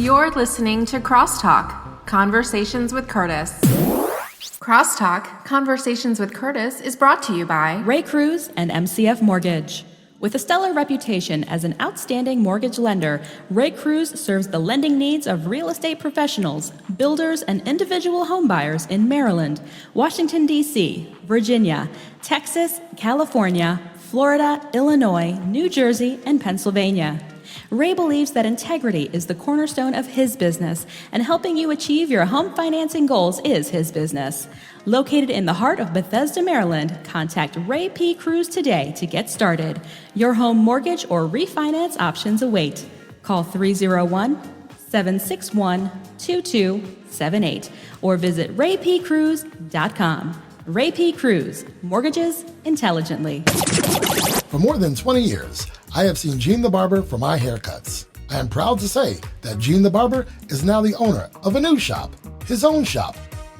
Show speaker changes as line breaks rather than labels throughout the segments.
You're listening to Crosstalk, Conversations with Kurtis. Crosstalk, Conversations with Kurtis is brought to you by
Ray Cruz and MCF Mortgage. With a stellar reputation as an outstanding mortgage lender, Ray Cruz serves the lending needs of real estate professionals, builders, and individual homebuyers in Maryland, Washington, D.C., Virginia, Texas, California, Florida, Illinois, New Jersey, and Pennsylvania. Ray believes that integrity is the cornerstone of his business, and helping you achieve your home financing goals is his business. Located in the heart of Bethesda, Maryland, contact Ray P. Cruz today to get started. Your home mortgage or refinance options await. Call 301-761-2278 or visit raypcruz.com. Ray P. Cruz, mortgages intelligently.
For more than 20 years, I have seen Gene the Barber for my haircuts. I am proud to say that Gene the Barber is now the owner of a new shop, his own shop,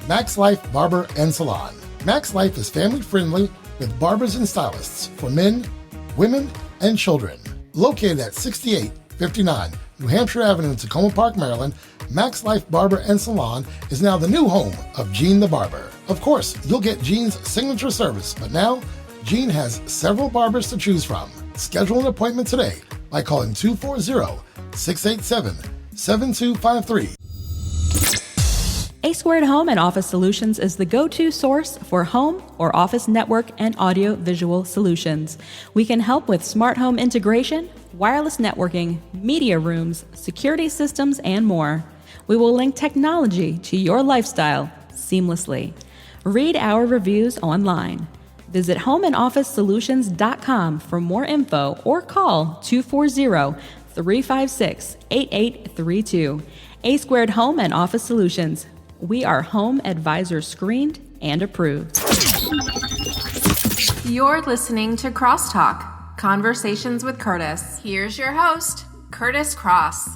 Max Life Barber and Salon. Max Life is family friendly with barbers and stylists for men, women, and children. Located at 6859 New Hampshire Avenue in Tacoma Park, Maryland, Max Life Barber and Salon is now the new home of Gene the Barber. Of course, you'll get Gene's signature service, but now Gene has several barbers to choose from. Schedule an appointment today by calling 240-687-7253.
A Squared Home and Office Solutions is the go-to source for home or office network and audio-visual solutions. We can help with smart home integration, wireless networking, media rooms, security systems, and more. We will link technology to your lifestyle seamlessly. Read our reviews online. Visit homeandofficesolutions.com for more info or call 240-356-8832. A Squared Home and Office Solutions. We are home advisor screened and approved.
You're listening to Crosstalk, Conversations with Kurtis. Here's your host, Kurtis Cross.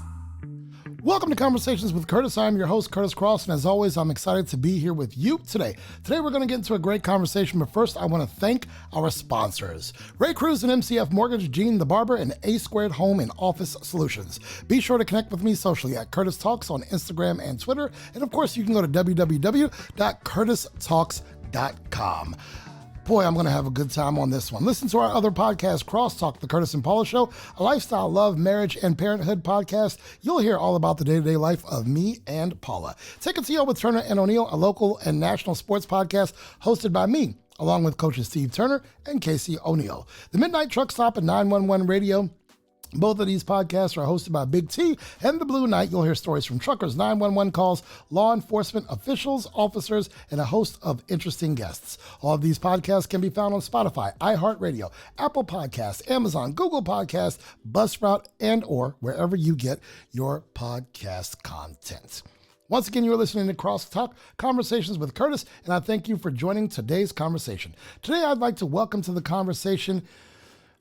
Welcome to Conversations with Kurtis. I'm your host, Kurtis Cross, and as always, I'm excited to be here with you today. Today, we're going to get into a great conversation, but first, I want to thank our sponsors, Ray Cruz and MCF Mortgage, Gene the Barber, and A Squared Home and Office Solutions. Be sure to connect with me socially at Kurtis Talks on Instagram and Twitter, and of course, you can go to www.kurtistalks.com. Boy, I'm going to have a good time on this one. Listen to our other podcast, Crosstalk, The Kurtis and Paula Show, a lifestyle, love, marriage, and parenthood podcast. You'll hear all about the day-to-day life of me and Paula. Take It to You with Turner and O'Neill, a local and national sports podcast hosted by me, along with coaches Steve Turner and Casey O'Neill. The Midnight Truck Stop and 911 Radio. Both of these podcasts are hosted by Big T and The Blue Knight. You'll hear stories from truckers, 911 calls, law enforcement officials, officers, and a host of interesting guests. All of these podcasts can be found on Spotify, iHeartRadio, Apple Podcasts, Amazon, Google Podcasts, Buzzsprout, and or wherever you get your podcast content. Once again, you're listening to Crosstalk, Conversations with Kurtis, and I thank you for joining today's conversation. Today, I'd like to welcome to the conversation,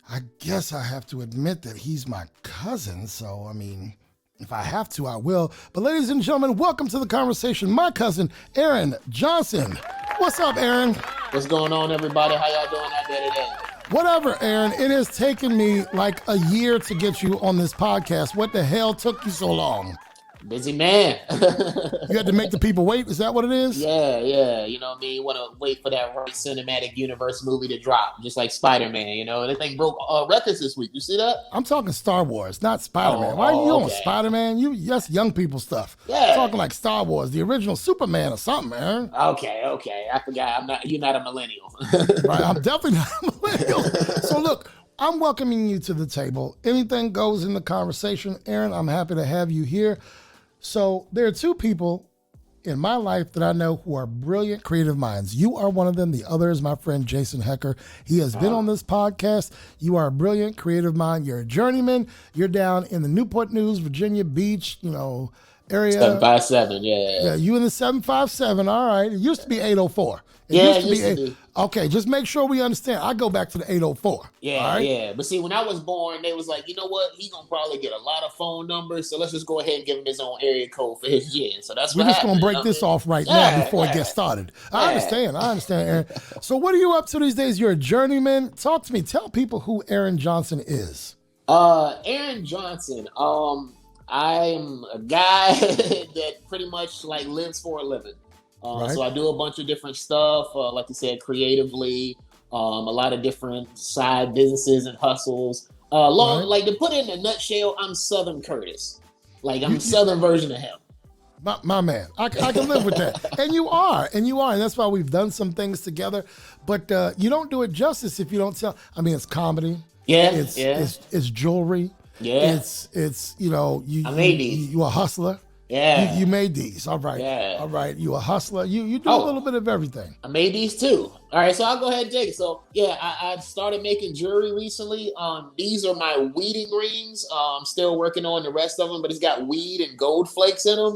I guess I have to admit that he's my cousin, so, I mean, if I have to, I will. But ladies and gentlemen, welcome to the conversation, my cousin, Aaron Johnson. What's up, Aaron?
What's going on, everybody? How y'all doing out there today?
Whatever, Aaron. It has taken me like a year to get you on this podcast. What the hell took you so long?
Busy man.
You had to make the people wait? Is that what it is?
Yeah. You know what I mean? You want to wait for that right cinematic universe movie to drop, just like Spider-Man, you know? That thing broke records this week. You see that?
I'm talking Star Wars, not Spider-Man. Why are you on Spider-Man? That's young people stuff. Yeah. I'm talking like Star Wars, the original Superman or something, Aaron.
Okay. I forgot. You're not a millennial.
Right, I'm definitely not a millennial. So look, I'm welcoming you to the table. Anything goes in the conversation. Aaron, I'm happy to have you here. So there are two people in my life that I know who are brilliant creative minds. You are one of them. The other is my friend Jason Hecker. He has been on this podcast. You are a brilliant creative mind. You're a journeyman. You're down in the Newport News, Virginia Beach, area.
757, yeah.
Yeah, you in the 757. All right. It used to be 804.
It used to be.
Okay, just make sure we understand. I go back to the 804.
Yeah, right? Yeah. But see, when I was born, they was like, you know what? He's going to probably get a lot of phone numbers, so let's just go ahead and give him his own area code for his gen. So that's what
We're just going to break this off right now before it gets started. I understand, Aaron. So what are you up to these days? You're a journeyman. Talk to me. Tell people who Aaron Johnson is.
Aaron Johnson, I'm a guy that pretty much like lives for a living.
Right.
So I do a bunch of different stuff, like you said, creatively, a lot of different side businesses and hustles.
Right.
Like to put it in a nutshell, I'm Southern Curtis. Like I'm
You,
Southern version of him.
my man, I can live with that. And you are. And that's why we've done some things together. But you don't do it justice if you don't tell. I mean, it's comedy.
Yeah,
It's jewelry.
yeah.
It's
I made these.
you a hustler.
Yeah,
You made these. All right.
yeah.
All right. You a hustler. You do a
Oh,
little bit of everything.
I made these too. All right, so I'll go ahead and take it. So yeah, I started making jewelry recently. These are my wedding rings. I'm still working on the rest of them, but it's got weed and gold flakes in them.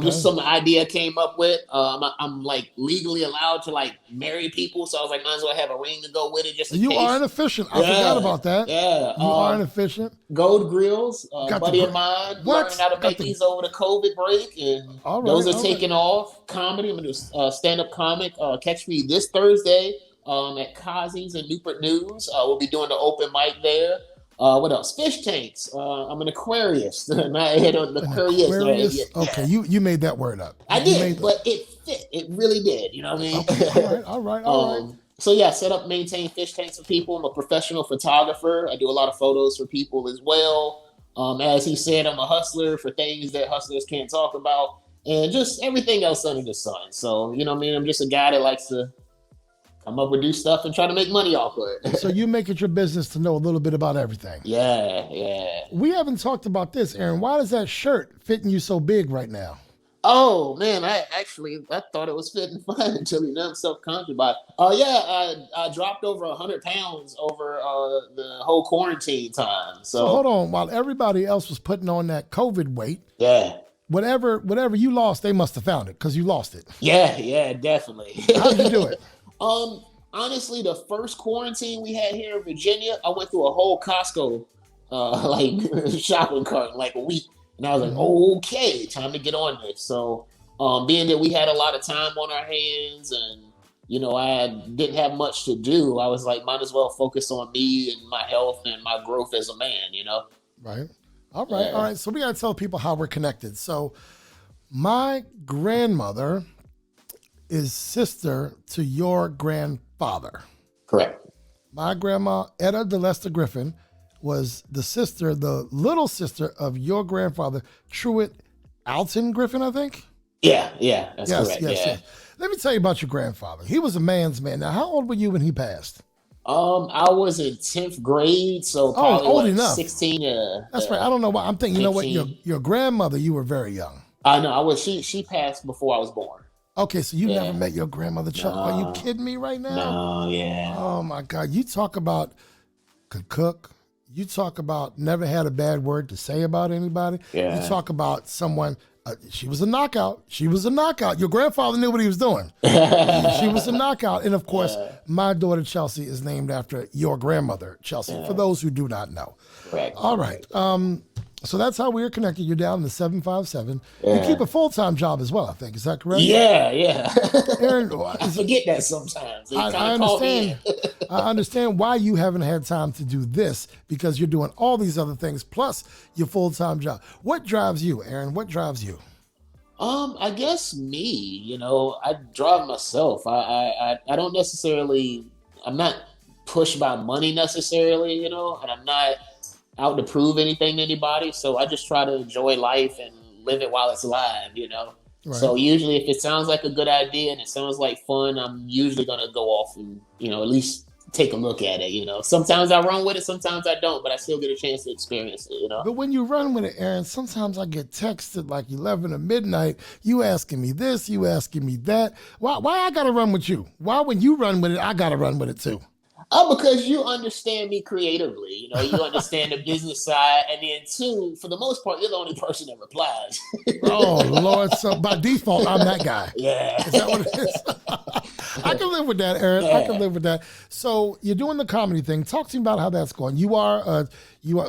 Just
Okay.
some idea I came up with. I'm like legally allowed to like marry people, so I was like, might as well have a ring to go with it just in
You are
case.
an efficient. I forgot
Yeah,
about that.
yeah.
You are an efficient.
Gold grills. A
Got the
buddy of mine
what?
learned how to
Got
make
the
these over the COVID break, and
all
those
right.
are
All right.
taking off. Comedy. I'm gonna do stand-up comic. Catch me this Thursday at Kazi's in Newport News. We'll be doing the open mic there. What else? Fish tanks. I'm an aquarist. Not an
An
aquarius. No,
Aquarius.
yeah,
Okay.
yeah.
You made that word up.
I
You made
did,
that.
but it fit. It really did. You know what I mean?
Okay. All right. All right. All right.
So yeah, set up, maintain fish tanks for people. I'm a professional photographer. I do a lot of photos for people as well. As he said, I'm a hustler for things that hustlers can't talk about, and just everything else under the sun. So you know what I mean? I'm just a guy that likes to come up with new stuff and try to make money off of it.
So you make it your business to know a little bit about everything.
Yeah, yeah.
We haven't talked about this, Aaron. Why does that shirt fitting you so big right now?
Oh man, I thought it was fitting fine until you know I'm self-conscious about it. Yeah, I dropped over 100 pounds over the whole quarantine time.
So hold
So
on. While everybody else was putting on that COVID weight,
yeah,
whatever you lost, they must have found it because you lost it.
yeah, definitely.
How did you do it?
Honestly, the first quarantine we had here in Virginia, I went through a whole Costco like shopping cart in like a week, and I was like,
Mhm.
okay, time to get on this. So, being that we had a lot of time on our hands, and you know, didn't have much to do, I was like, might as well focus on me and my health and my growth as a man. You know?
Right. All right. All
Yeah.
right. So we got to tell people how we're connected. So my grandmother is sister to your grandfather.
Correct.
My grandma, Etta DeLester Griffin, was the little sister of your grandfather, Truett Alton Griffin, I think.
Yeah, that's
Yes,
correct.
yes,
Yeah.
yes. Let me tell you about your grandfather. He was a man's man. Now, how old were you when he passed?
I was in 10th grade, so
Oh,
probably
old
what,
enough.
16.
That's right. I don't know why. I'm thinking, you know what?
15.
Your grandmother, you were very young.
I know. I was. She passed before I was born.
Okay, so you
Yeah.
never met your grandmother, Chuck. Are you
No,
kidding me right now?
no, yeah,
Oh my God. You talk about could cook. You talk about never had a bad word to say about anybody. You
yeah.
talk about someone, she was a knockout. She was a knockout. Your grandfather knew what he was doing. She was a knockout. And of course, my daughter Chelsea is named after your grandmother, Chelsea, for those who do not know.
Correct.
All right. So that's how we are connected. You're down in the 757. You
Yeah.
keep a full-time job as well, I think. Is that correct?
Yeah.
Aaron,
I forget that sometimes. They
I
kind of call me
understand. I understand why you haven't had time to do this because you're doing all these other things plus your full-time job. What drives you, Aaron? What drives you?
I guess me. You know, I drive myself. I don't necessarily. I'm not pushed by money necessarily. You know, and I'm not out to prove anything to anybody. So I just try to enjoy life and live it while it's alive. You know.
Right.
So usually, if it sounds like a good idea and it sounds like fun, I'm usually gonna go off and at least take a look at it. You know, sometimes I run with it, sometimes I don't, but I still get a chance to experience it. You know.
But when you run with it, Aaron, sometimes I get texted like 11 or midnight. You asking me this, you asking me that. Why I gotta run with you? Why when you run with it, I gotta run with it too?
Because you understand me creatively. You know, you understand the business side, and then two, for the most part, you're the only person that replies.
Oh Lord, so by default, I'm that guy.
Yeah.
Is that what it is? I can live with that, Aaron. I can live with that. So you're doing the comedy thing. Talk to me about how that's going. You are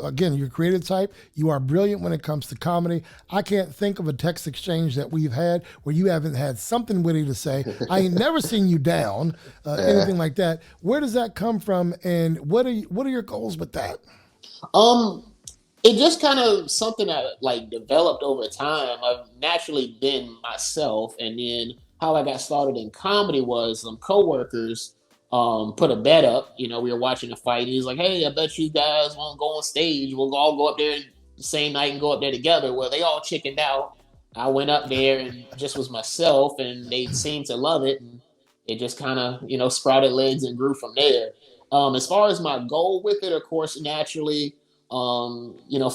again, you're a creative type. You are brilliant when it comes to comedy. I can't think of a text exchange that we've had where you haven't had something witty to say. I ain't never seen you down, anything like that. Where does that come from, and what are your goals with that?
Um, It just kind of something I like developed over time. I've naturally been myself, and then how I got started in comedy was some coworkers put a bet up. We were watching a fight. And he's like, "Hey, I bet you guys won't go on stage. We'll all go up there the same night and go up there together." Well, they all chickened out. I went up there and just was myself, and they seemed to love it, and it just kind of sprouted legs and grew from there. As far as my goal with it, of course, naturally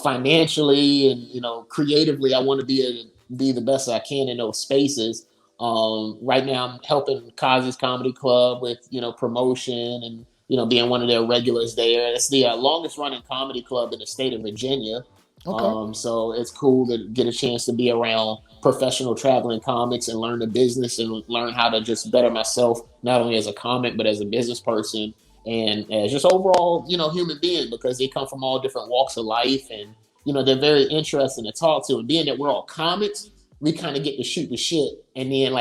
financially and creatively, I want to be the best I can in those spaces. Right now, I'm helping Kazi's Comedy Club with promotion and being one of their regulars there. It's the longest running comedy club in the state of Virginia.
Okay.
So it's cool to get a chance to be around professional traveling comics and learn the business and learn how to just better myself, not only as a comic, but as a business person and as just overall, human being, because they come from all different walks of life and, they're very interesting to talk to. And being that we're all comics, we kind of get to shoot the shit and then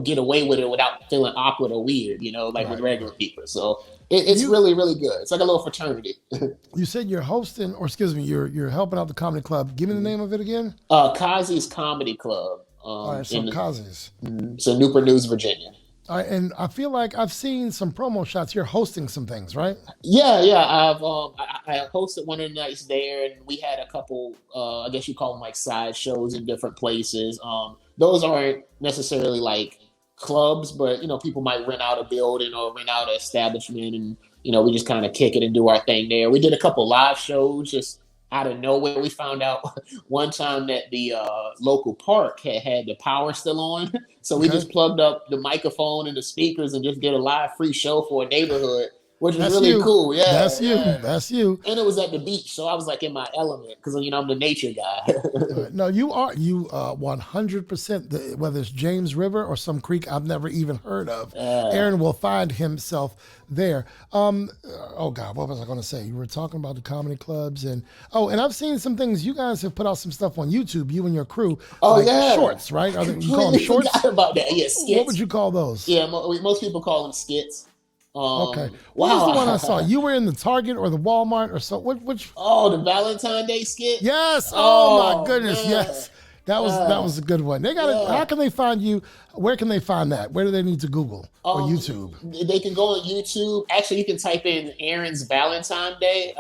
get away with it without feeling awkward or weird, like with regular people. So it's really, really good. It's like a little fraternity.
You said you're hosting, or excuse me, you're helping out the comedy club. Give me the name of it again.
Kazi's Comedy Club.
All right, so Kazi's.
So Newport News, Virginia.
All right, and I feel like I've seen some promo shots. You're hosting some things, right?
Yeah. I hosted one of the nights there, and we had a couple. I guess you call them like side shows in different places. Those aren't necessarily like clubs, but people might rent out a building or rent out an establishment, and we just kind of kick it and do our thing there. We did a couple live shows just out of nowhere. We found out one time that the local park had the power still on. So we just plugged up the microphone and the speakers and just did a live free show for a neighborhood, which was really cool. Yeah.
That's you. That's you.
And it was at the beach. So I was like in my element because, I'm the nature guy.
No, you 100%, whether it's James River or some creek I've never even heard of, Aaron will find himself there. Oh God, what was I going to say? You were talking about the comedy clubs and I've seen some things. You guys have put out some stuff on YouTube, you and your crew. Shorts, right? You call them shorts?
Forgot about that. Yeah, skits.
What would you call those?
Yeah, most people call them skits.
Okay. What was the one I saw? You were in the Target or the Walmart or so? Which?
Oh, the Valentine's Day skit?
Yes. Oh my goodness. Man. Yes. That was a good one. They got it. How can they find you? Where can they find that? Where do they need to Google or YouTube?
They can go on YouTube. Actually, you can type in Aaron's Valentine's Day.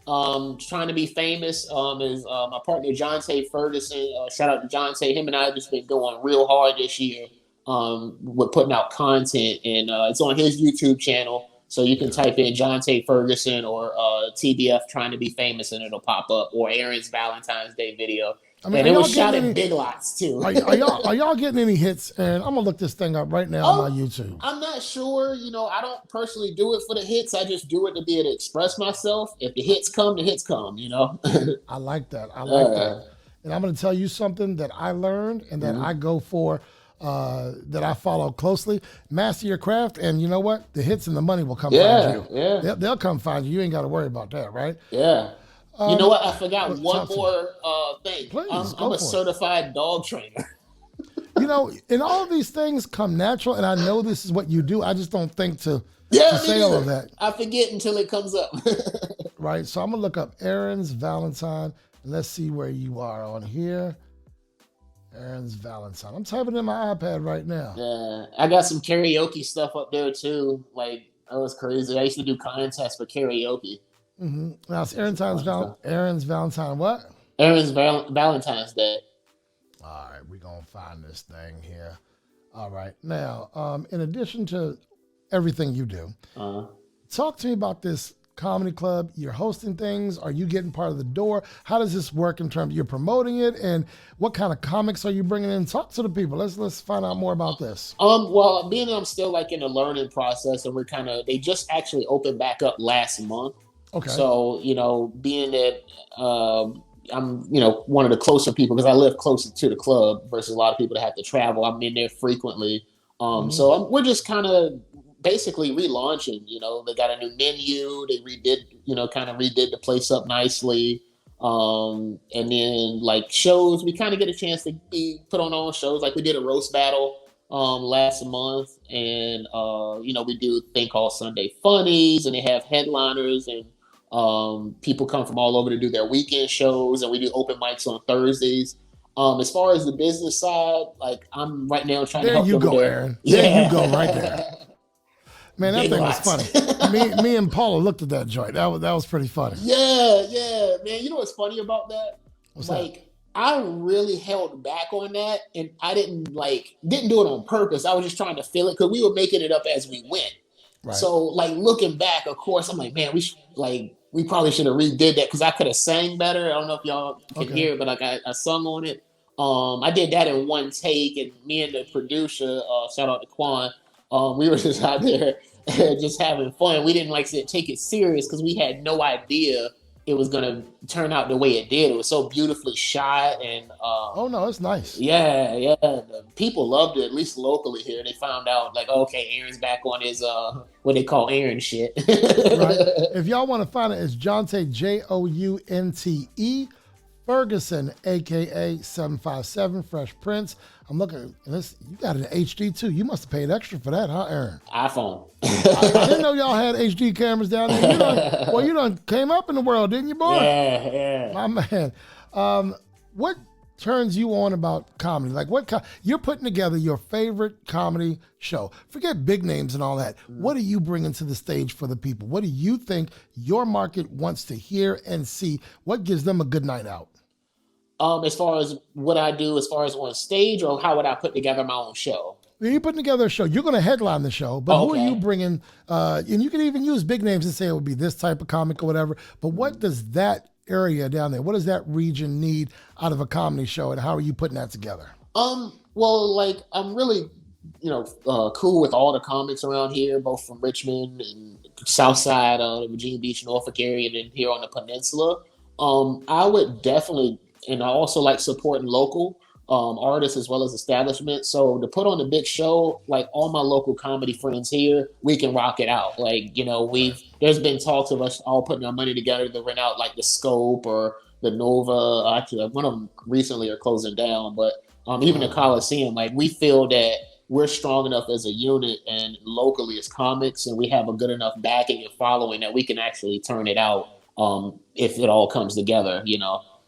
Trying to be famous is my partner John Tay Ferguson. Shout out to John Tay. Him and I have just been going real hard this year. With putting out content, and it's on his YouTube channel. So you can type in John Tate Ferguson or TBF trying to be famous, and it'll pop up, or Aaron's Valentine's Day video. And it was shot in Big Lots too.
Are y'all getting any hits? And I'm gonna look this thing up right now on my YouTube.
I'm not sure. I don't personally do it for the hits. I just do it to be able to express myself. If the hits come, the hits come.
I like that. I like that. And I'm gonna tell you something that I learned and that I go for. That I follow closely. Master your craft, and you know what? The hits and the money will come find you.
Yeah,
they'll come find you. You ain't got to worry about that, right?
Yeah. You know what? I forgot one more thing.
Please,
I'm a certified dog trainer.
And all of these things come natural, and I know this is what you do. I just don't think to say all of that.
I forget until it comes up.
Right. So I'm gonna look up Aaron's Valentine, and let's see where you are on here. Aaron's Valentine. I'm typing in my iPad right now.
Yeah, I got some karaoke stuff up there too. Like, that was crazy. I used to do contests for karaoke.
Mm-hmm. Now it's Aaron's Valentine. What?
Aaron's Valentine's Day.
All right, we're gonna find this thing here. All right, now, in addition to everything you do, talk to me about this comedy club. You're hosting things. Are you getting part of the door? How does this work in terms of you're promoting it, and what kind of comics are you bringing in? Talk to the people. Let's find out more about this.
Well, being that I'm still like in the learning process, and they just actually opened back up last month.
Okay.
So being that I'm one of the closer people because I live closer to the club versus a lot of people that have to travel. I'm in there frequently. So we're just kind of basically relaunching. They got a new menu. They redid the place up nicely. And then like shows, we kind of get a chance to be put on our own shows. Like we did a roast battle last month, and we do a thing called Sunday Funnies, and they have headliners and People come from all over to do their weekend shows, and we do open mics on Thursdays. As far as the business side, like I'm right now trying to help them with their.
Aaron.
Yeah.
There you go, right there. Man, that
Big
thing
lots.
was funny. me and Paula looked at that joint. That was pretty funny.
Yeah, man. You know what's funny about that?
What's
like,
that?
I really held back on that, and I didn't do it on purpose. I was just trying to feel it because we were making it up as we went.
Right.
So, like looking back, of course, I'm like, man, we probably should have redid that because I could have sang better. I don't know if y'all can hear it, but like I sung on it. I did that in one take, and me and the producer, shout out to Quan, we were just out there just having fun. We didn't take it serious because we had no idea it was gonna turn out the way it did. It was so beautifully shot, and
oh no, it's nice.
Yeah. The people loved it, at least locally here. They found out like, okay, Aaron's back on his what they call Aaron shit.
Right. If y'all want to find it, it's Jonte, Jounte, Ferguson, aka 757 Fresh Prince. I'm looking at this. You got an HD too. You must have paid extra for that, huh, Aaron?
iPhone.
I didn't know y'all had HD cameras down there. You done came up in the world, didn't you, boy?
Yeah.
My man. What turns you on about comedy? Like you're putting together your favorite comedy show. Forget big names and all that. What are you bringing to the stage for the people? What do you think your market wants to hear and see? What gives them a good night out?
As far as what I do, as far as on stage, or how would I put together my own show?
You're putting together a show. You're going to headline the show, but who are you bringing? And you can even use big names and say it would be this type of comic or whatever. But what does that area down there, what does that region need out of a comedy show, and how are you putting that together?
Well, like I'm really, cool with all the comics around here, both from Richmond and South Side, the Virginia Beach, Norfolk area, and then here on the peninsula. I would definitely, and I also like supporting local artists as well as establishments. So to put on a big show, like all my local comedy friends here, we can rock it out. Like, there's been talks of us all putting our money together to rent out like the Scope or the Nova. Actually, one of them recently are closing down, but even the Coliseum, like we feel that we're strong enough as a unit and locally as comics, and we have a good enough backing and following that we can actually turn it out if it all comes together,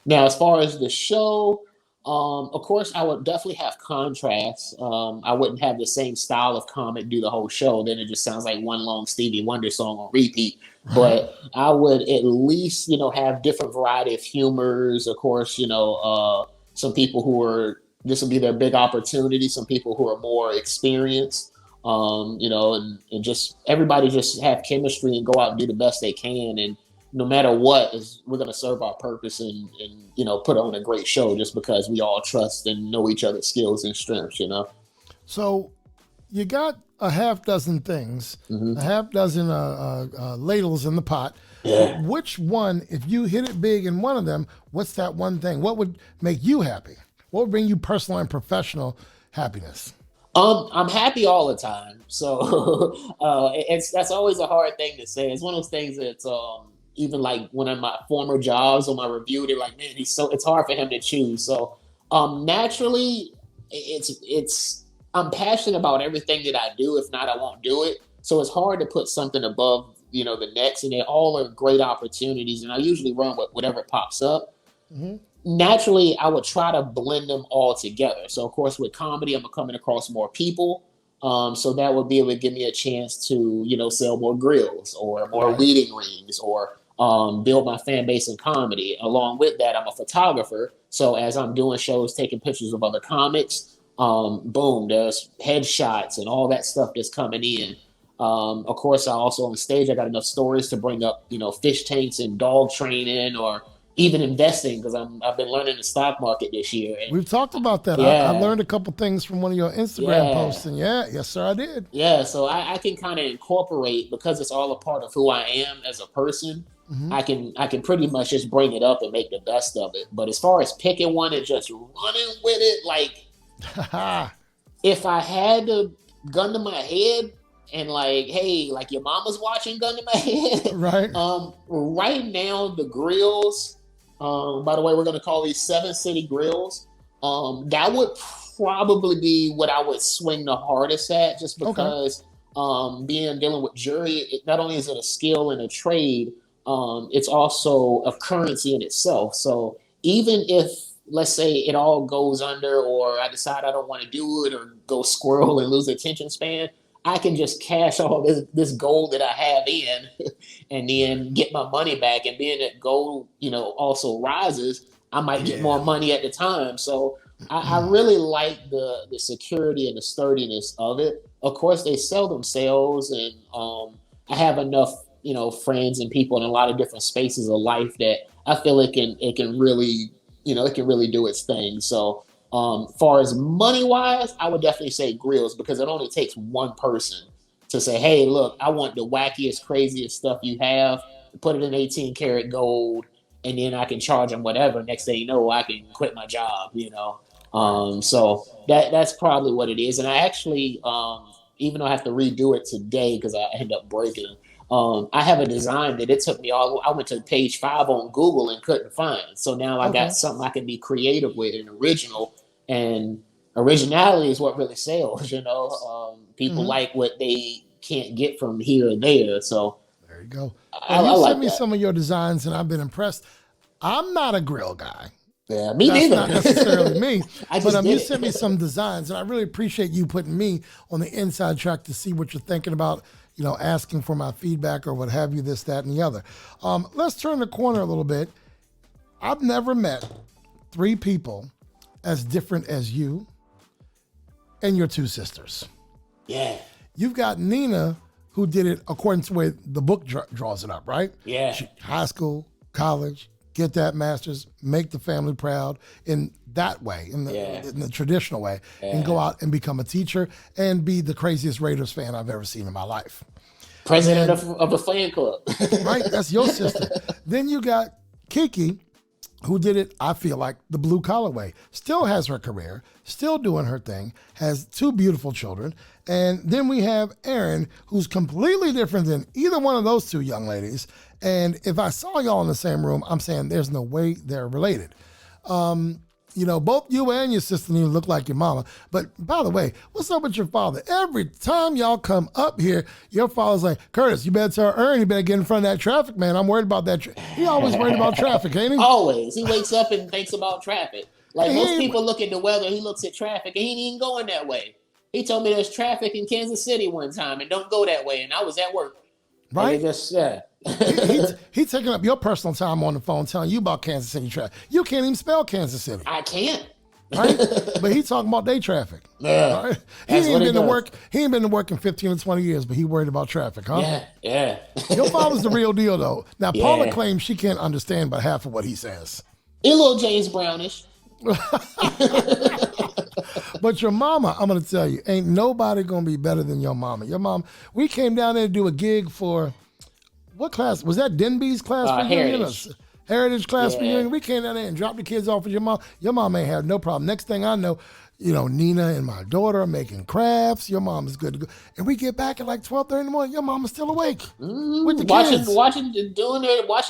Now, as far as the show, of course, I would definitely have contrasts. I wouldn't have the same style of comic do the whole show. Then it just sounds like one long Stevie Wonder song on repeat. But I would at least, have different variety of humors. Of course, some people this will be their big opportunity. Some people who are more experienced, and just everybody just have chemistry and go out and do the best they can. And no matter what, we're going to serve our purpose and put on a great show just because we all trust and know each other's skills and strengths, So
you got a half dozen things, a half dozen ladles in the pot.
Yeah.
Which one, if you hit it big in one of them, what's that one thing? What would make you happy? What would bring you personal and professional happiness?
I'm happy all the time. So that's always a hard thing to say. It's one of those things that's even like one of my former jobs on my review, they're like, man, it's hard for him to choose. So naturally I'm passionate about everything that I do. If not, I won't do it. So it's hard to put something above, the next, and they all are great opportunities. And I usually run with whatever pops up. Mm-hmm. Naturally, I would try to blend them all together. So of course, with comedy, I'm coming across more people. So that would be able to give me a chance to, sell more grills or more reading rings or build my fan base in comedy. Along with that, I'm a photographer. So as I'm doing shows, taking pictures of other comics, boom, there's headshots and all that stuff that's coming in. Of course, I also on stage, I got enough stories to bring up, fish tanks and dog training or even investing because I've been learning the stock market this year. And
we've talked about that.
Yeah.
I learned a couple things from one of your Instagram posts, and yes, sir, I did.
Yeah, so I can kind of incorporate, because it's all a part of who I am as a person. Mm-hmm. I can pretty much just bring it up and make the best of it. But as far as picking one and just running with it, like if I had the gun to my head and like, hey, like your mama's watching gun to my head,
right?
Right now the grills. By the way, we're going to call these 7 City grills. That would probably be what I would swing the hardest at, just because dealing with jury, not only is it a skill and a trade, it's also a currency in itself. So even if, let's say, it all goes under, or I decide I don't want to do it, or go squirrel and lose attention span, I can just cash all this gold that I have in and then get my money back. And being that gold, also rises, I might get more money at the time. So I really like the security and the sturdiness of it. Of course, they sell themselves, and I have enough, friends and people in a lot of different spaces of life that I feel it can really, it can really do its thing. So, far as money wise, I would definitely say grills, because it only takes one person to say, "Hey, look, I want the wackiest, craziest stuff you have. Put it in 18 karat gold, and then I can charge them whatever. Next thing you know, I can quit my job." So that's probably what it is. And I actually, even though I have to redo it today because I end up breaking it, I have a design that it took me I went to page 5 on Google and couldn't find. So now I got something I can be creative with and original. And originality is what really sells, people like what they can't get from here or there. So
there you go.
I
you
like
sent me
that.
some of your designs and I've been impressed. I'm not a grill guy.
Yeah, me
That's
neither.
not necessarily me. But you
did
sent me some designs, and I really appreciate you putting me on the inside track to see what you're thinking about, asking for my feedback or what have you, this, that, and the other. Let's turn the corner a little bit. I've never met 3 people as different as you and your 2 sisters.
Yeah.
You've got Nina, who did it according to the way the book draws it up, right?
Yeah.
High school, college, get that master's, make the family proud in that way, in the traditional way, and go out and become a teacher and be the craziest Raiders fan I've ever seen in my life.
President of a fan club.
Right? That's your sister. Then you got Kiki, who did it, I feel like, the blue collar way. Still has her career, still doing her thing, has 2 beautiful children. And then we have Erin, who's completely different than either one of those 2 young ladies. And if I saw y'all in the same room, I'm saying there's no way they're related. Both you and your sister need to look like your mama. But by the way, what's up with your father? Every time y'all come up here, your father's like, "Kurtis, you better tell Erin, you better get in front of that traffic, man. I'm worried about that." He always worried about traffic, ain't he?
Always. He wakes up and thinks about traffic. Like most people look at the weather, he looks at traffic, and he ain't even going that way. He told me there's traffic in Kansas City one time and don't go that way. And I was at work.
Right? He's taking up your personal time on the phone telling you about Kansas City traffic. You can't even spell Kansas City.
I can't.
Right? But he talking about day traffic.
Yeah.
Right? He ain't been to work. He ain't been to work in 15 or 20 years, but he worried about traffic, huh?
Yeah.
Your father's the real deal, though. Now, Paula claims she can't understand but half of what he says.
He's a little James Brownish.
But your mama, I'm going to tell you, ain't nobody going to be better than your mama. Your mom, we came down there to do a gig for, what class? Was that Denby's class reunion? Heritage class reunion. We came down there and dropped the kids off with your mom. Your mom ain't had no problem. Next thing I know, Nina and my daughter are making crafts. Your mom is good to go. And we get back at like 12:30 in the morning. Your mom is still awake with the kids.
Watching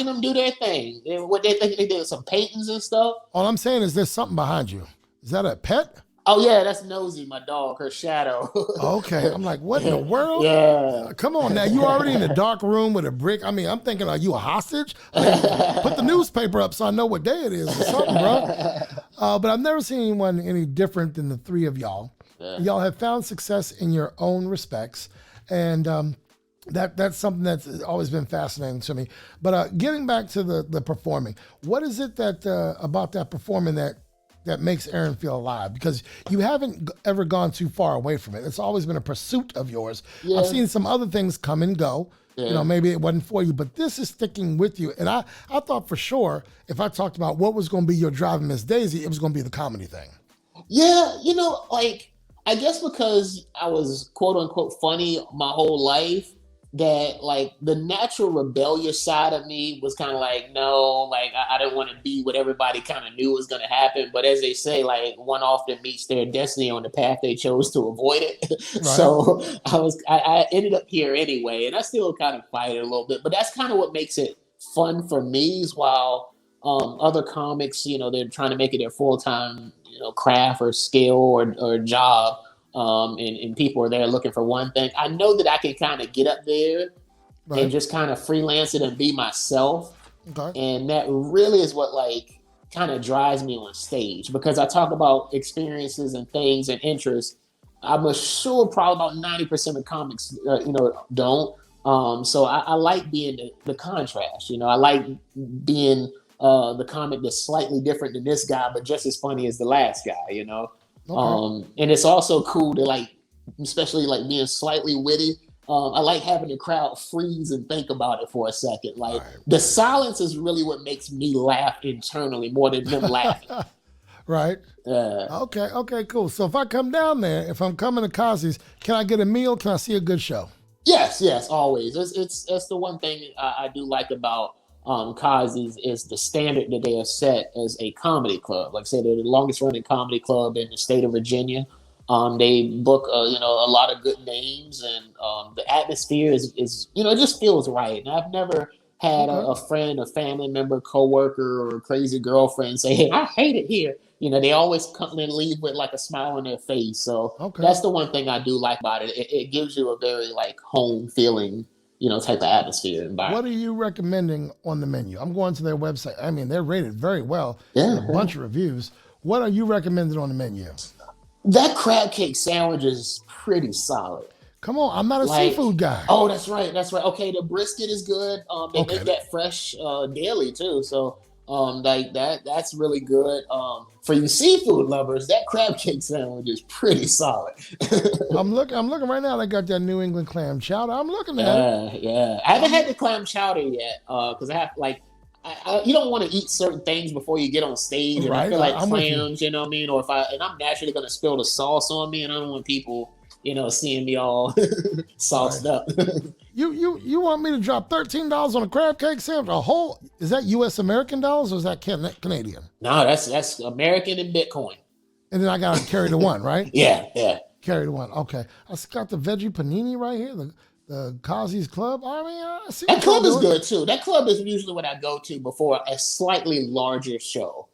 them do their thing. What they think they did, some paintings and stuff.
All I'm saying is there's something behind you. Is that a pet?
Oh, yeah, that's Nosy, my dog, her shadow.
Okay. I'm like, what in the world?
Yeah.
Come on now. You already in a dark room with a brick. I mean, I'm thinking, are you a hostage? Put the newspaper up so I know what day it is or something, bro. But I've never seen anyone any different than the 3 of y'all. Yeah. Y'all have found success in your own respects. And that's something that's always been fascinating to me. But getting back to the performing, what is it that about that performing that makes Erin feel alive? Because you haven't ever gone too far away from it. It's always been a pursuit of yours. Yeah. I've seen some other things come and go. Yeah. Maybe it wasn't for you, but this is sticking with you. And I thought for sure if I talked about what was going to be your driving Miss Daisy, it was going to be the comedy thing.
Yeah, I guess because I was quote unquote funny my whole life, that like the natural rebellious side of me was kind of like, no, like I didn't want to be what everybody kind of knew was going to happen. But as they say, like one often meets their destiny on the path they chose to avoid it. Right. So I ended up here anyway, and I still kind of fight it a little bit, but that's kind of what makes it fun for me, is while other comics, they're trying to make it their full-time, craft or skill or job. And people are there looking for one thing. I know that I can kind of get up there and just kind of freelance it and be myself.
Okay.
And that really is what like kind of drives me on stage, because I talk about experiences and things and interests. I'm sure probably about 90% of comics, don't. So I like being the contrast. I like being the comic that's slightly different than this guy, but just as funny as the last guy.
Okay.
And it's also cool to like, especially like being slightly witty. I like having the crowd freeze and think about it for a second. Like the silence is really what makes me laugh internally more than them laughing.
Right. Okay, cool. So if I come down there, if I'm coming to Cosby's, can I get a meal? Can I see a good show?
Yes, always. It's the one thing I do like about Cosby's is the standard that they have set as a comedy club. Like I said, they're the longest running comedy club in the state of Virginia. They book a lot of good names, and the atmosphere is it just feels right. And I've never had a friend, a family member, coworker, or a crazy girlfriend say, "Hey, I hate it here." They always come and leave with like a smile on their face. So that's the one thing I do like about it. It gives you a very like home feeling, type of atmosphere environment.
What are you recommending on the menu? I'm going to their website. I mean, they're rated very well.
Yeah,
a bunch of reviews. What are you recommending on the menu?
That crab cake sandwich is pretty solid.
Come on, I'm not a seafood guy.
Oh, that's right. Okay, the brisket is good. They make that fresh daily too. So like that's really good. For you seafood lovers, that crab cake sandwich is pretty solid.
I'm looking right now. They got that New England clam chowder. I'm looking at it.
Yeah. I haven't had the clam chowder yet because I have like. You don't want to eat certain things before you get on stage, and I feel like clams, you know what I mean? Or I'm naturally going to spill the sauce on me, and I don't want people, seeing me all sauced up.
You want me to drop $13 on a crab cake sandwich? Is that U.S. American dollars or is that Canadian?
No, that's American and Bitcoin.
And then I got to carry the one, right?
Yeah.
Carry the one. Okay. I got the veggie panini right here. The Cosby's Club. I mean, I see
that club is good too. That club is usually what I go to before a slightly larger show,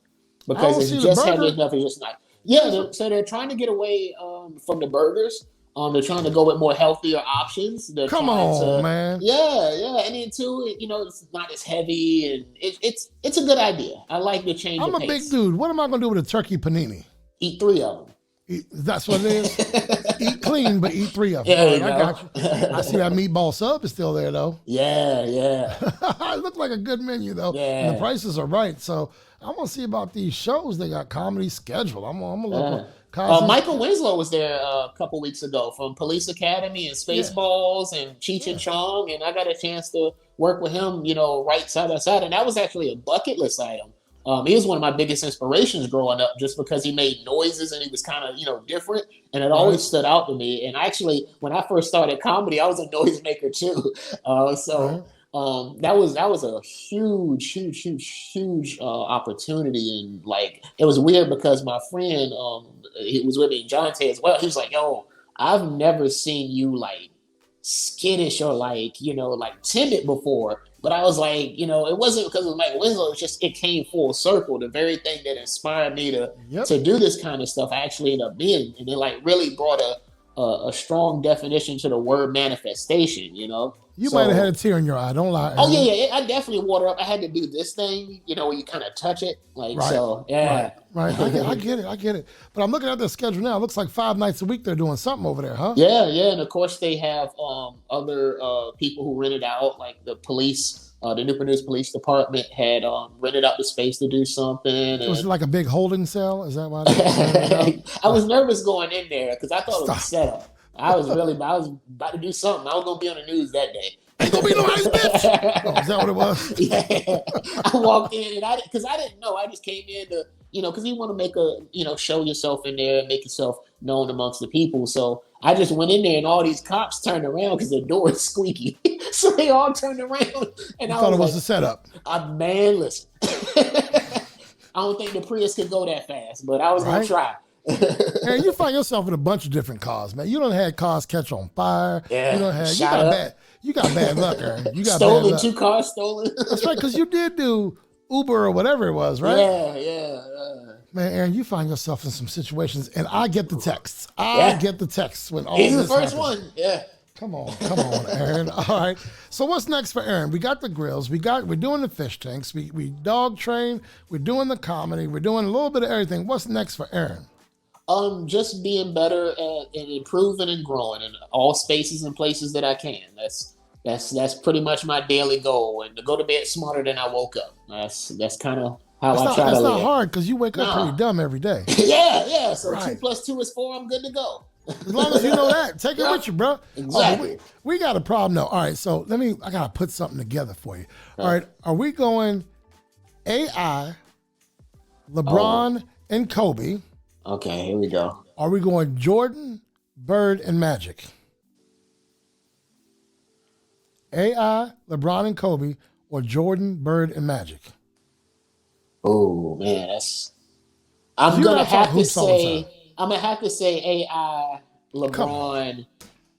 because it's just heavy enough. It's just not. Yeah, so they're trying to get away from the burgers. They're trying to go with more healthier options.
Come on, man.
Yeah, and then too, it's not as heavy, and it's a good idea. I like the change.
I'm a big dude. What am I gonna do with a turkey panini?
Eat 3 of them.
That's what it is. Eat clean, but eat 3 of them.
Yeah,
I got you. I see that meatball sub is still there, though.
Yeah.
It looked like a good menu, though.
Yeah.
And the prices are right. So I'm going to see about these shows. They got comedy scheduled. I'm going to look.
Michael Winslow was there a couple weeks ago from Police Academy and Spaceballs and Cheech and Chong, and I got a chance to work with him, right side by side. And that was actually a bucket list item. He was one of my biggest inspirations growing up, just because he made noises and he was kind of, different. And it always stood out to me. And actually, when I first started comedy, I was a noisemaker too. That was a huge opportunity. And like, it was weird because my friend, he was with me, Jonte as well. He was like, "Yo, I've never seen you like skittish or like timid before." But I was like, it wasn't because of Michael Winslow. It's just, it came full circle. The very thing that inspired me to do this kind of stuff, I actually ended up being. And it like really brought a strong definition to the word manifestation,
You might have had a tear in your eye. Don't lie.
Oh, yeah. I definitely water up. I had to do this thing, where you kind of touch it. Like, so, yeah.
Right. I get it. But I'm looking at the schedule now. It looks like 5 nights a week they're doing something over there, huh?
Yeah. And of course they have other people who rented out, like the police. The Newport News Police Department had rented out the space to do something.
Was it like a big holding cell? Is that why?
I was nervous going in there because I thought it was set up. I was about to do something. I was going to be on the news that day.
Ain't gonna be nobody's bitch. Oh, is that what it was?
Yeah. I walked in and because I didn't know. I just came in to, because you want to make a, show yourself in there and make yourself known amongst the people. So I just went in there and all these cops turned around because the door is squeaky. So they all turned around. And I
thought it was a setup.
Man, listen. I don't think the Prius could go that fast, but I was going to try.
And you find yourself in a bunch of different cars, man. You done had cars catch on fire.
Yeah,
you got bad luck, Aaron. You got
stolen,
bad luck.
2 cars stolen.
That's right, because you did do Uber or whatever it was, right?
Yeah.
Man, Aaron, you find yourself in some situations, and I get the texts. I get the texts when all
He's
this
the first
happens.
one. Yeah.
Come on, Aaron. All right. So what's next for Aaron? We got the grills. We're doing the fish tanks. We dog train. We're doing the comedy. We're doing a little bit of everything. What's next for Aaron?
Just being better at and improving and growing in all spaces and places that I can. That's pretty much my daily goal, and to go to bed smarter than I woke up. That's kind of how I try to live.
That's not hard because you wake up pretty dumb every day.
Yeah. So
right.
2 + 2 is 4. I'm good to go.
As long as you know that, take it with you, bro.
Exactly.
We got a problem though. All right, so I gotta put something together for you. All right, are we going AI, LeBron, and Kobe?
Okay, here we go.
Are we going Jordan, Bird, and Magic? AI, LeBron, and Kobe, or Jordan, Bird, and Magic?
Oh man, I'm gonna have to say AI, LeBron,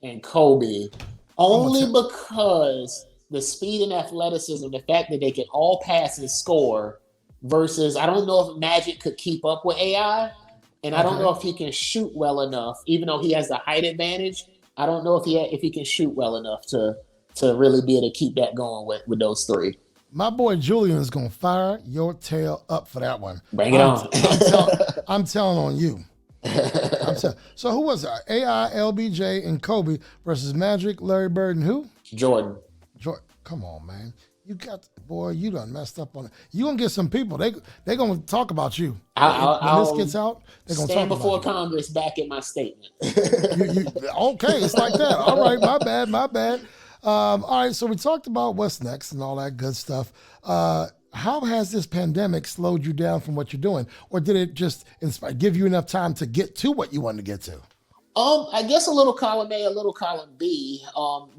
and Kobe, only because the speed and athleticism, the fact that they can all pass and score, versus I don't know if Magic could keep up with AI, and I don't know if he can shoot well enough, even though he has the height advantage. I don't know if he can shoot well enough to really be able to keep that going with those three.
My boy Julian is gonna fire your tail up for that one.
Bring it on.
I'm telling on you. So who was it? AI, LBJ, and Kobe versus Magic, Larry Bird, and who?
Jordan.
Come on, man. You done messed up on it. You gonna get some people. They gonna talk about you. When this gets out, they're gonna
stand
talk
before
about
Congress back in my statement.
Okay, it's like that. All right, my bad. All right, so we talked about what's next and all that good stuff. How has this pandemic slowed you down from what you're doing? Or did it just give you enough time to get to what you wanted to get to?
I guess a little column A, a little column B,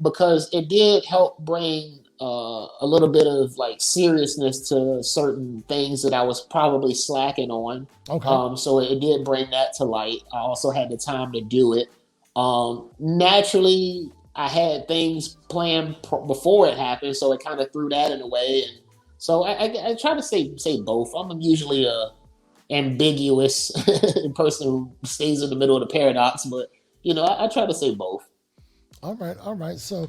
because it did help bring a little bit of like seriousness to certain things that I was probably slacking on.
Okay.
So it did bring that to light. I also had the time to do it. Naturally, I had things planned before it happened, so it kind of threw that in a way. And so I try to say both. I'm usually a ambiguous person who stays in the middle of the paradox, but I try to say both.
All right. So,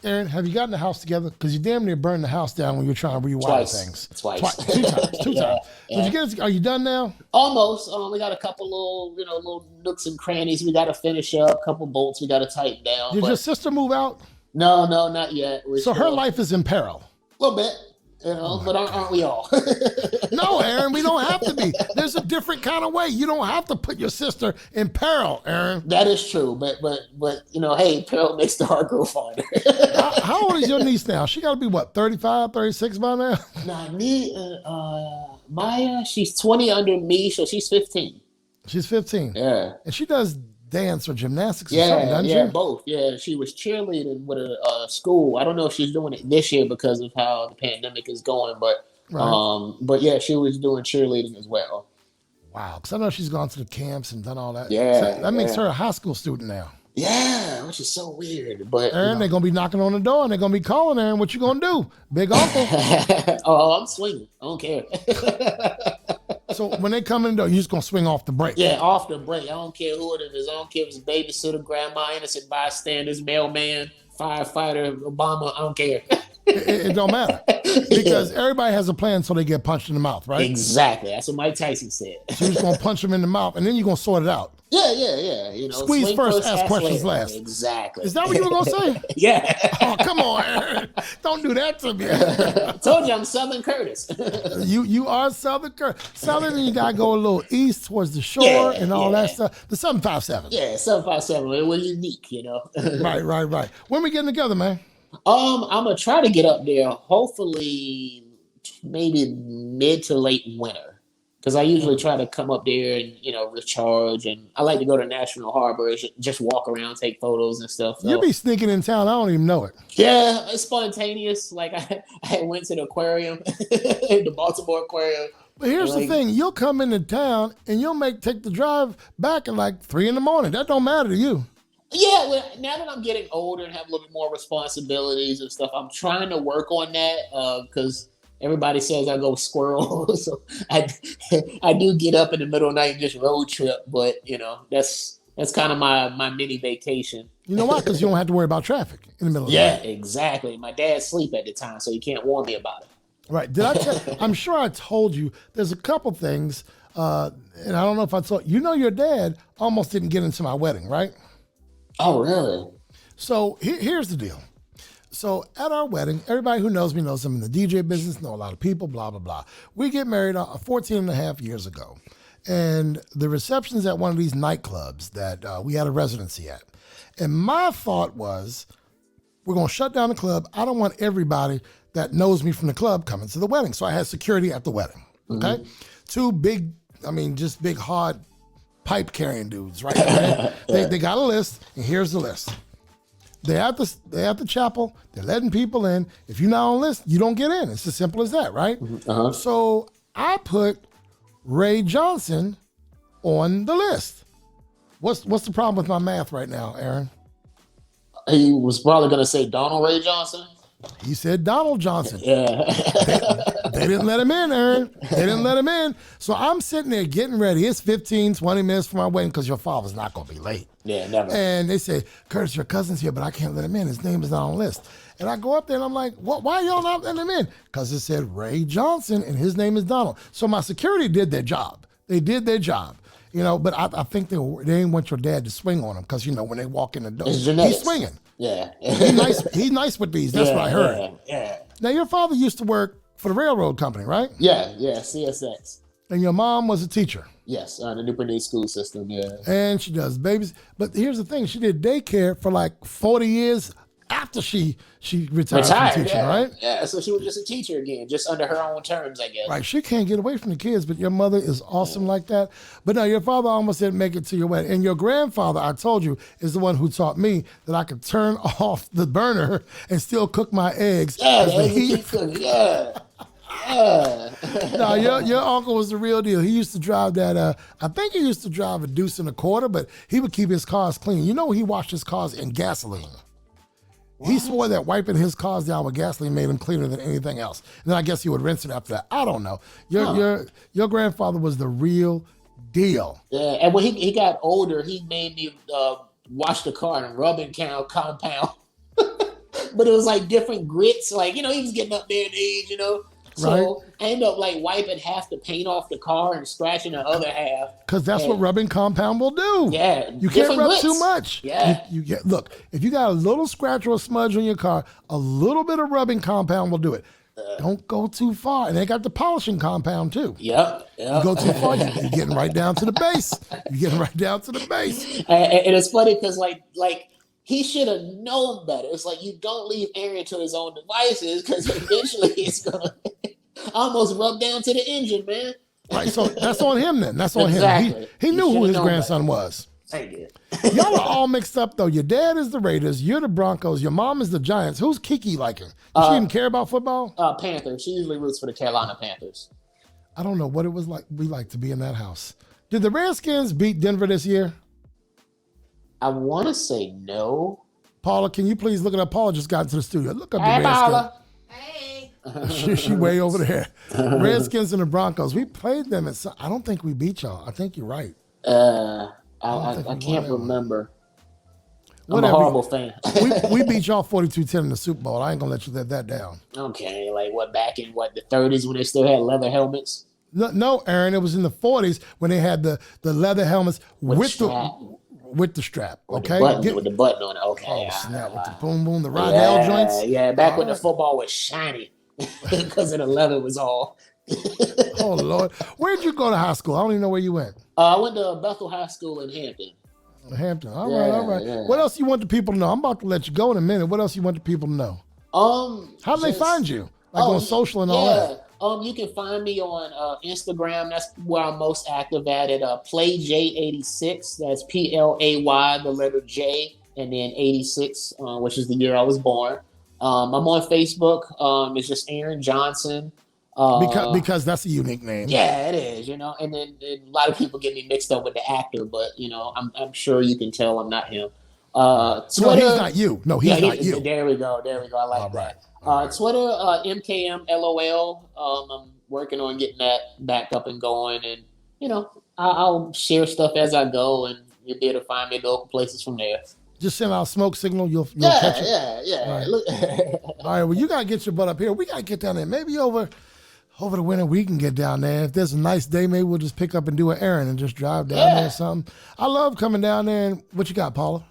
Aaron, have you gotten the house together? Because you damn near burned the house down when you were trying to rewire things.
Twice.
Two times.
Yeah.
Did you get it? Are you done now?
Almost. We got a couple little nooks and crannies we got to finish up. A couple bolts we got to tighten down.
Did your sister move out?
No, not yet.
So her life is in peril.
A little bit. But aren't we all?
No, Aaron, we don't have to be. There's a different kind of way. You don't have to put your sister in peril, Aaron.
That is true, but hey, peril makes the heart grow fonder.
How old is your niece now? She got to be, 35, 36 by now?
Nah, Maya, she's 20 under me, so she's 15.
She's 15?
Yeah.
And she does dance or gymnastics or something, doesn't she?
Yeah, both. Yeah, she was cheerleading with a school. I don't know if she's doing it this year because of how the pandemic is going, but yeah, she was doing cheerleading as well.
Wow, because I know she's gone to the camps and done all that.
Yeah,
so that makes her a high school student now.
Yeah, which is so weird. But
Aaron, they're gonna be knocking on the door and they're gonna be calling Aaron. What you gonna do, big uncle?
Oh, I'm swinging. I don't care.
So when they come in the door, you're just gonna swing off the break.
Yeah, off the break. I don't care who it is. I don't care if it's babysitter, grandma, innocent bystanders, mailman, firefighter, Obama. I don't care.
It don't matter because everybody has a plan, so they get punched in the mouth, right?
Exactly. That's what Mike Tyson said.
So you're just gonna punch them in the mouth, and then you're gonna sort it out.
Yeah.
Squeeze first, ask questions last.
Exactly.
Is that what you were gonna say?
Yeah.
Oh, come on, Aaron. Don't do that to me.
Told you I'm Southern Kurtis.
You are Southern Kurtis. Southern, and you gotta go a little east towards the shore and all that stuff. The 757.
Yeah, 757. We're unique,
Right. When we getting together, man?
I'm gonna try to get up there. Hopefully, maybe mid to late winter. Because I usually try to come up there and, recharge. And I like to go to National Harbor, just walk around, take photos and stuff. So.
You be sneaking in town. I don't even know it.
Yeah, it's spontaneous. Like I went to the aquarium, the Baltimore Aquarium.
But here's the thing. You'll come into town and you'll take the drive back at like 3 a.m. That don't matter to you.
Yeah, well, now that I'm getting older and have a little bit more responsibilities and stuff, I'm trying to work on that because everybody says I go squirrel. So I do get up in the middle of the night and just road trip, but that's kind of my mini vacation.
You know why? Because you don't have to worry about traffic in the middle of the
Yeah,
night.
exactly. My dad sleep at the time, so he can't warn me about it.
Right. I'm sure I told you there's a couple things, and I don't know if I told you. Your dad almost didn't get into my wedding, right?
Oh, really?
So here's the deal. So at our wedding, everybody who knows me knows I'm in the DJ business, know a lot of people, blah, blah, blah. We get married 14 and a half years ago. And the reception's at one of these nightclubs that we had a residency at. And my thought was, we're going to shut down the club. I don't want everybody that knows me from the club coming to the wedding. So I had security at the wedding, okay? Mm-hmm. Two big, just big, hard pipe-carrying dudes, right? They got a list, and here's the list. They're at the chapel. They're letting people in. If you're not on the list, you don't get in. It's as simple as that, right? Uh-huh. So I put Ray Johnson on the list. What's the problem with my math right now, Aaron?
He was probably going to say Donald Ray Johnson.
He said Donald Johnson.
Yeah.
They didn't let him in, Aaron. They didn't let him in. So I'm sitting there getting ready. It's 15, 20 minutes for my wedding because your father's not going to be late.
Yeah, never.
And they say, Kurtis, your cousin's here, but I can't let him in. His name is not on the list. And I go up there and I'm like, what? Why y'all not letting him in? Because it said Ray Johnson and his name is Donald. So my security did their job. They did their job. But I think they didn't want your dad to swing on them because, when they walk in the door, he's swinging.
Yeah.
He's nice with these. That's what I heard.
Yeah.
Now, your father used to work for the railroad company, right?
Yeah, CSX.
And your mom was a teacher.
Yes, the Newport News school system, yeah.
And she does babies. But here's the thing. She did daycare for like 40 years after she retired from teaching, right?
Yeah, so she was just a teacher again, just under her own terms, I guess.
Right. She can't get away from the kids, but your mother is awesome like that. But no, your father almost didn't make it to your wedding. And your grandfather, I told you, is the one who taught me that I could turn off the burner and still cook my eggs.
Yeah, the eggs keep cooking, yeah. Yeah.
No, your uncle was the real deal. He used to drive that, I think he used to drive a deuce and a quarter, but he would keep his cars clean. He washed his cars in gasoline. What? He swore that wiping his cars down with gasoline made him cleaner than anything else. And then I guess he would rinse it after that. I don't know. Your grandfather was the real deal.
Yeah, and when he got older, he made me wash the car in rubbing compound. But it was like different grits. Like, he was getting up there in age, So
right.
I ended up like wiping half the paint off the car and scratching the other half.
Because that's what rubbing compound will do.
Yeah.
You can't rub
grits.
too much.
Yeah.
Look, if you got a little scratch or a smudge on your car, a little bit of rubbing compound will do it. Don't go too far. And they got the polishing compound too.
Yep.
You go too far, you're getting right down to the base. You're getting right down to the base.
And it's funny because like he should have known better. It's like you don't leave Aaron to his own devices because eventually it's gonna almost rub down to the engine, man.
Right, so that's on him then. That's on
exactly.
him. He knew who his grandson was.
I did.
Y'all are all mixed up though. Your dad is the Raiders, you're the Broncos, your mom is the Giants. Who's Kiki liking? Does she even care about football?
Panthers. She usually roots for the Carolina Panthers.
I don't know what it was like. We like to be in that house. Did the Redskins beat Denver this year?
I want to say no.
Paula, can you please look it up? Paula just got into the studio. Look up
Hey,
the Redskins.
Paula.
Hey.
she way over there. Redskins and the Broncos. We played them. I don't think we beat y'all. I think you're right.
I can't remember.
Whatever.
I'm a horrible fan.
we beat y'all 42-10 in the Super Bowl. I ain't going to let you let that down.
Okay, like back in the 30s when they still had leather helmets?
No, Aaron, it was in the 40s when they had the leather helmets with the strap. Okay?
With the button on it. Okay.
Oh, snap. With the boom, boom, the Rydell joints.
Yeah, back when the football was shiny because of the leather was all.
Oh, Lord. Where'd you go to high school? I don't even know where you went.
I went to Bethel High School in Hampton.
Hampton. All right. Yeah. What else you want the people to know? I'm about to let you go in a minute. What else you want the people to know? How do they find you? Like on social and all that?
You can find me on Instagram. That's where I'm most active at it. PlayJ86. That's PLAY, the letter J, and then 86, which is the year I was born. I'm on Facebook. It's just Aaron Johnson.
Because that's a unique name.
Yeah, it is, and then a lot of people get me mixed up with the actor, but I'm sure you can tell I'm not him. Twitter,
no, he's not you. No, he's not you.
There we go. I like that. Right. Twitter, MKMLOL. I'm working on getting that back up and going, and I'll share stuff as I go, and you'll be able to find me in local places from there.
Just send out a smoke signal. You'll catch it.
Yeah.
All right. All right. Well, you gotta get your butt up here. We gotta get down there. Maybe over the winter we can get down there. If there's a nice day, maybe we'll just pick up and do an errand and just drive down there or something. I love coming down there. And what you got, Paula?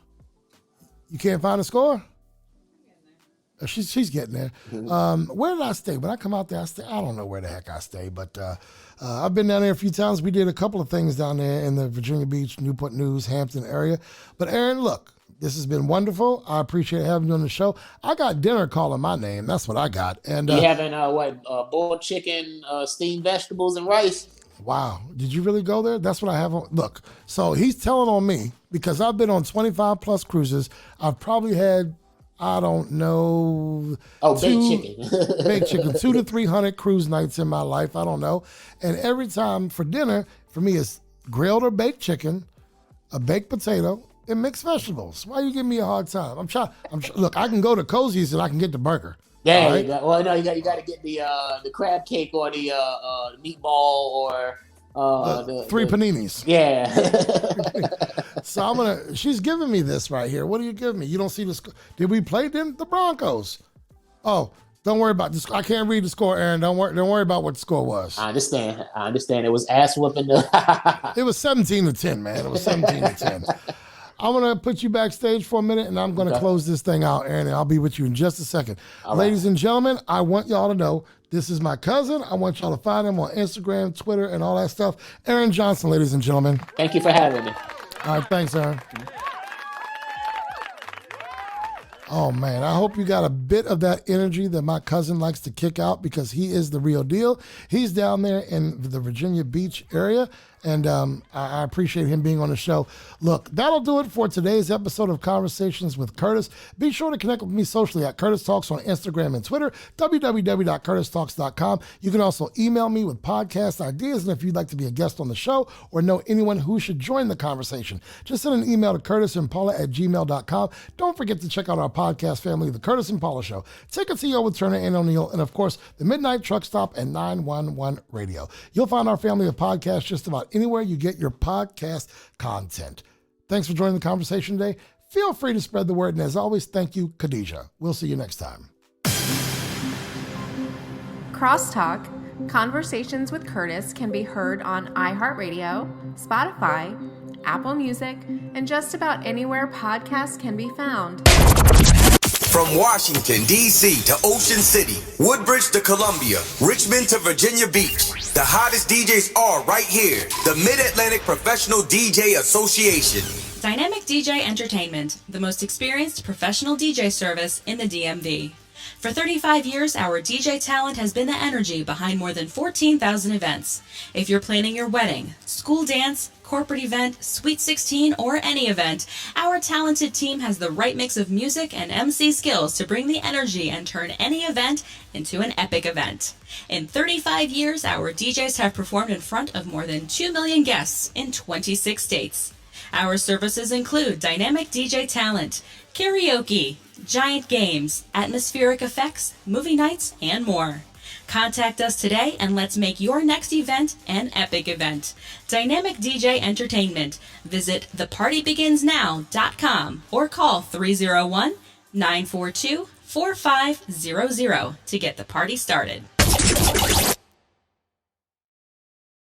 You can't find a score? She's getting there. Where did I stay? When I come out there, I don't know where the heck I stay, but I've been down there a few times. We did a couple of things down there in the Virginia Beach, Newport News, Hampton area. But Aaron, look, this has been wonderful. I appreciate having you on the show. I got dinner calling my name. That's what I got. And
you having boiled chicken, steamed vegetables, and rice?
Wow. Did you really go there? That's what I have on. Look, so he's telling on me because I've been on 25 plus cruises. I've probably had, I don't know.
Baked chicken.
Baked chicken. 200 to 300 cruise nights in my life. I don't know. And every time for dinner, for me, it's grilled or baked chicken, a baked potato, and mixed vegetables. Why you giving me a hard time? Look, I can go to Cozy's and I can get the burger.
Yeah,
right?
you got to get the crab cake or the meatball or
the three paninis.
Yeah.
So she's giving me this right here. What are you giving me? You don't see the score. Did we play then? The Broncos. Oh, don't worry about this. I can't read the score, Aaron. Don't worry about what the score was.
I understand. It was ass whooping.
It was 17-10, man. It was 17-10. I'm going to put you backstage for a minute, and I'm going to close this thing out, Aaron, and I'll be with you in just a second. Ladies and gentlemen, I want y'all to know this is my cousin. I want y'all to find him on Instagram, Twitter, and all that stuff. Aaron Johnson, ladies and gentlemen.
Thank you for having me.
All right, thanks, Aaron. Oh, man, I hope you got a bit of that energy that my cousin likes to kick out because he is the real deal. He's down there in the Virginia Beach area, and I appreciate him being on the show. Look, that'll do it for today's episode of Conversations with Kurtis. Be sure to connect with me socially at Kurtis Talks on Instagram and Twitter, www.kurtistalks.com. You can also email me with podcast ideas, and if you'd like to be a guest on the show or know anyone who should join the conversation, just send an email to curtisandpaula@gmail.com. Don't forget to check out our podcast family, The Kurtis and Paula Show, Take It to Yo with Turner and O'Neill, and of course, The Midnight Truck Stop and 911 Radio. You'll find our family of podcasts just about anywhere you get your podcast content. Thanks for joining the conversation today. Feel free to spread the word, and as always, thank you, Khadijah. We'll see you next time.
Crosstalk, Conversations with Kurtis can be heard on iHeartRadio, Spotify, Apple Music, and just about anywhere podcasts can be found.
From Washington, D.C. to Ocean City, Woodbridge to Columbia, Richmond to Virginia Beach, the hottest DJs are right here. The Mid-Atlantic Professional DJ Association.
Dynamic DJ Entertainment, the most experienced professional DJ service in the DMV. For 35 years, our DJ talent has been the energy behind more than 14,000 events. If you're planning your wedding, school dance, corporate event, Sweet 16, or any event, our talented team has the right mix of music and MC skills to bring the energy and turn any event into an epic event. In 35 years, our DJs have performed in front of more than 2 million guests in 26 states. Our services include dynamic DJ talent, karaoke, giant games, atmospheric effects, movie nights, and more. Contact us today and let's make your next event an epic event. Dynamic DJ Entertainment. Visit thepartybeginsnow.com or call 301-942-4500 to get the party started.